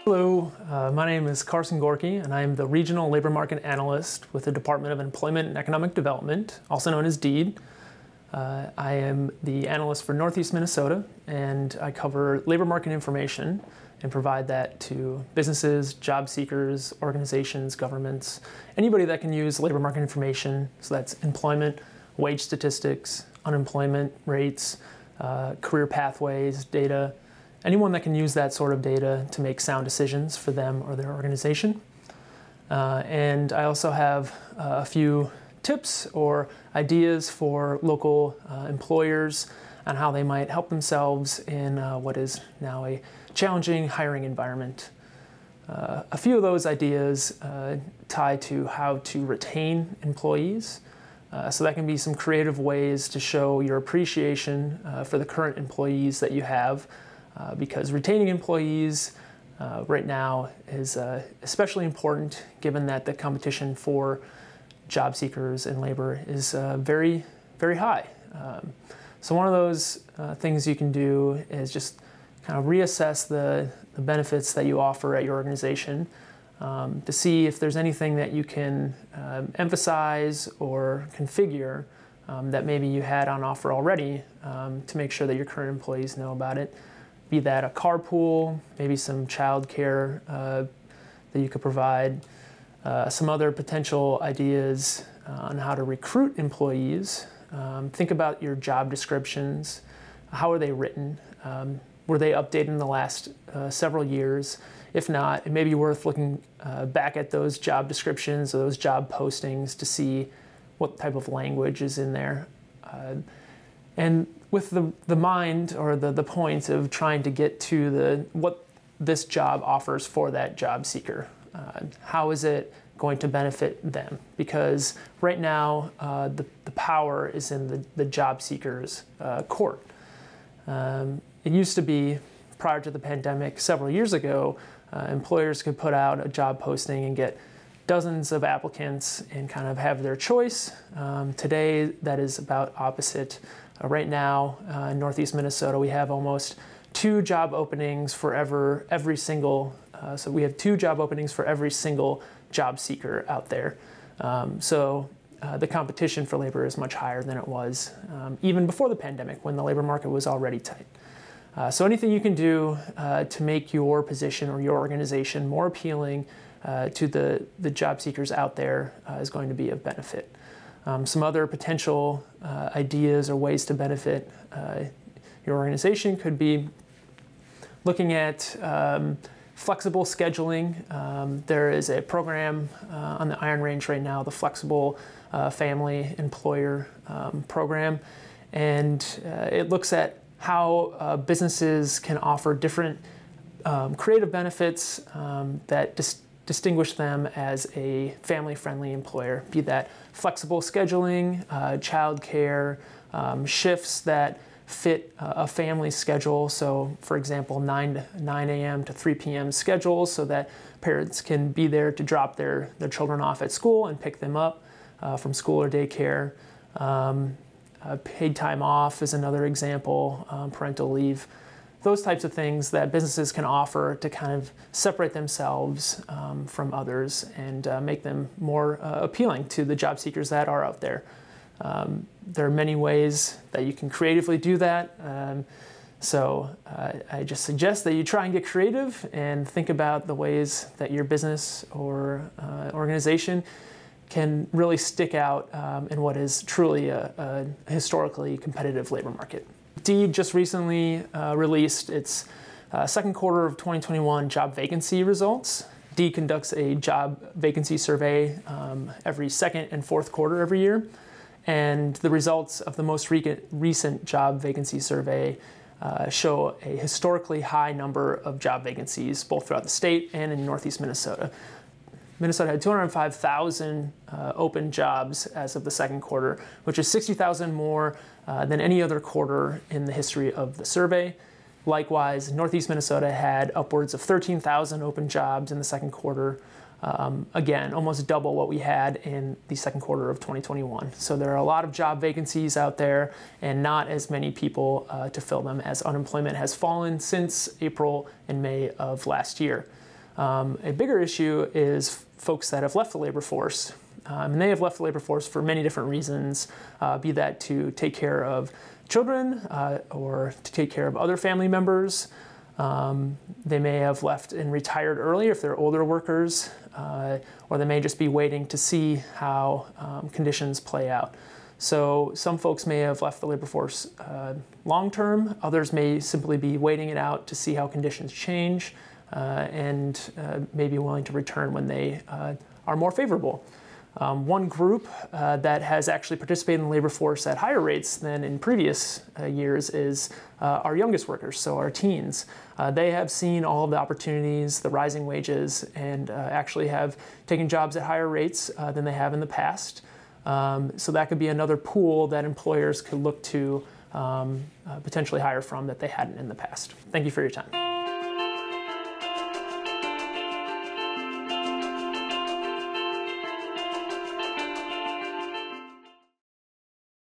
Hello, my name is Carson Gorecki, and I am the Regional Labor Market Analyst with the Department of Employment and Economic Development, also known as DEED. I am the analyst for Northeast Minnesota, and I cover labor market information and provide that to businesses, job seekers, organizations, governments, anybody that can use labor market information. So that's employment, wage statistics, unemployment rates, career pathways, data, anyone that can use that sort of data to make sound decisions for them or their organization. And I also have a few tips or ideas for local employers on how they might help themselves in what is now a challenging hiring environment. A few of those ideas tie to how to retain employees. So that can be some creative ways to show your appreciation for the current employees that you have. Because retaining employees right now is especially important given that the competition for job seekers and labor is very, very high. So one of those things you can do is just kind of reassess the benefits that you offer at your organization to see if there's anything that you can emphasize or configure that maybe you had on offer already to make sure that your current employees know about it. Be that a carpool, maybe some child care that you could provide, some other potential ideas on how to recruit employees. Think about your job descriptions. How are they written? Were they updated in the last several years? If not, it may be worth looking back at those job descriptions or those job postings to see what type of language is in there. And with the mind or the point of trying to get to what this job offers for that job seeker. How is it going to benefit them? Because right now the power is in the job seeker's court. It used to be, prior to the pandemic several years ago, employers could put out a job posting and get dozens of applicants and kind of have their choice. Today that is about opposite. Right now, in Northeast Minnesota, we have almost 2 job openings for every single, so we have 2 job openings for every single job seeker out there. So the competition for labor is much higher than it was even before the pandemic, when the labor market was already tight. So anything you can do to make your position or your organization more appealing to the job seekers out there is going to be of benefit. Some other potential ideas or ways to benefit your organization could be looking at flexible scheduling. There is a program on the Iron Range right now, the Flexible Family Employer Program, and it looks at how businesses can offer different creative benefits that distinguish them as a family-friendly employer, be that flexible scheduling, childcare, shifts that fit a family schedule. So, for example, 9 a.m. to 3 p.m. schedules so that parents can be there to drop their children off at school and pick them up from school or daycare. Paid time off is another example, parental leave. Those types of things that businesses can offer to kind of separate themselves from others and make them more appealing to the job seekers that are out there. There are many ways that you can creatively do that. So I just suggest that you try and get creative and think about the ways that your business or organization can really stick out in what is truly a historically competitive labor market. DEED just recently released its second quarter of 2021 job vacancy results. DEED conducts a job vacancy survey every second and fourth quarter every year. And the results of the most recent job vacancy survey show a historically high number of job vacancies, both throughout the state and in Northeast Minnesota. Minnesota had 205,000 open jobs as of the second quarter, which is 60,000 more than any other quarter in the history of the survey. Likewise, Northeast Minnesota had upwards of 13,000 open jobs in the second quarter. Again, almost double what we had in the second quarter of 2021. So there are a lot of job vacancies out there and not as many people to fill them, as unemployment has fallen since April and May of last year. A bigger issue is folks that have left the labor force. And they have left the labor force for many different reasons, be that to take care of children or to take care of other family members. They may have left and retired early if they're older workers, or they may just be waiting to see how conditions play out. So some folks may have left the labor force long term, others may simply be waiting it out to see how conditions change and may be willing to return when they are more favorable. One group that has actually participated in the labor force at higher rates than in previous years is our youngest workers, so our teens. They have seen all of the opportunities, the rising wages, and actually have taken jobs at higher rates than they have in the past. So that could be another pool that employers could look to potentially hire from that they hadn't in the past. Thank you for your time.